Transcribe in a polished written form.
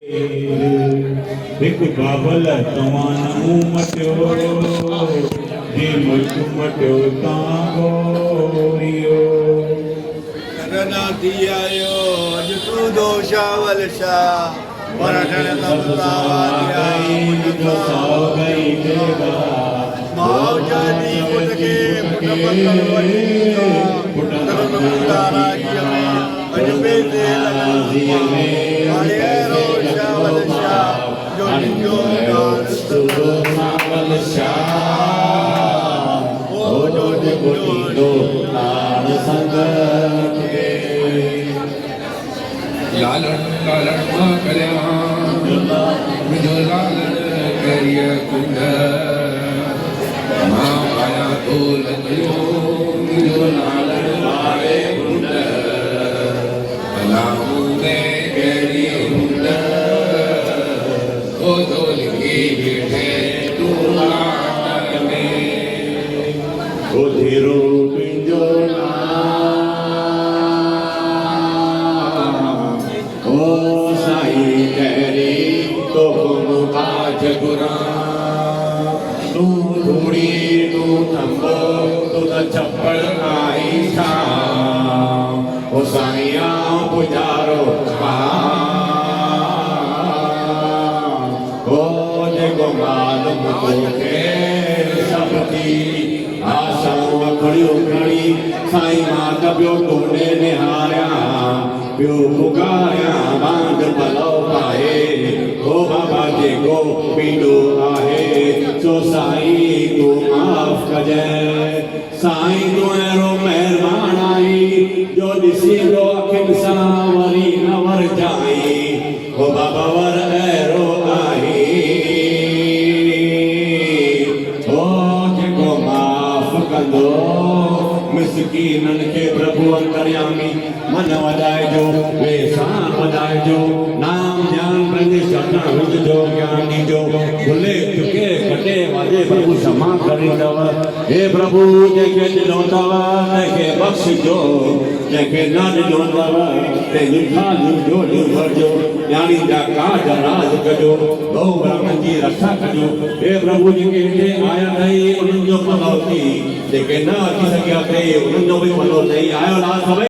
एक बाबल तवान मट्यो जे मट्यो तांगोरियो रना दियायो जतु दोषावल शा वरठन तमतावाया जो साव गई देगा मावजादी पुटके पुटपत्तल वनीका पुटपत्तारा जियमे अजबे ते लगा आलेरो शावल शा जो निजो सावल शाह ओ जो निजो लाल संग के लालन लालन मां कल्याण मुझो लालन करिय कुंड मां माया तोल मुझो लालन मारे कुंड लामू में करिय कुंड ओ तोल की बिठे तू लान में ओ धीरो पिंजो जगुरा तू धूड़ी तू थंबो तू त चप्पल आई था ओ साईया पुजारो ओ जेको मालूम तोखे सबकी आशाऊं अखड़ियूं खणी साईं मां त पियो टोड़े निहारिया पियो पुकारिया बांध भलो पाए ओ बाबा जेको पीड़ो आहे सो साईं तूं माफ़ कजै साईं तूं अहिड़ो महिरबान आई जो ॾिसींदो अखियुनि सां वरी न वरजाई ओ बाबा वर अहिड़ो आहे ओ जेको माफ़ कंदो मिसकीननि खे प्रभु अंतर्यामी मन वधाइजो वेसान वधाइजो नाम ध्यान पंहिंजे चरणनि विझजो ज्ञान ॾिजो भुले चुके कटे वाजे प्रभु क्षमा करींदव हे प्रभु जंहिंखे ॾिनो अथव तंहिंखे बख़्शिजो जंहिंखे न ॾिनो अथव तंहिंजूं ॻाल्हियूं जोड़ियूं भरजो ॼाणी जा काज राज कजो गौ ब्राह्मण जी रक्षा कजो हे प्रभु जेके हिते आया अथई उन्हनि जो भलो थी जेके न अची सघिया अथई उन्हनि जो बि भलो थई आयो लाल सभई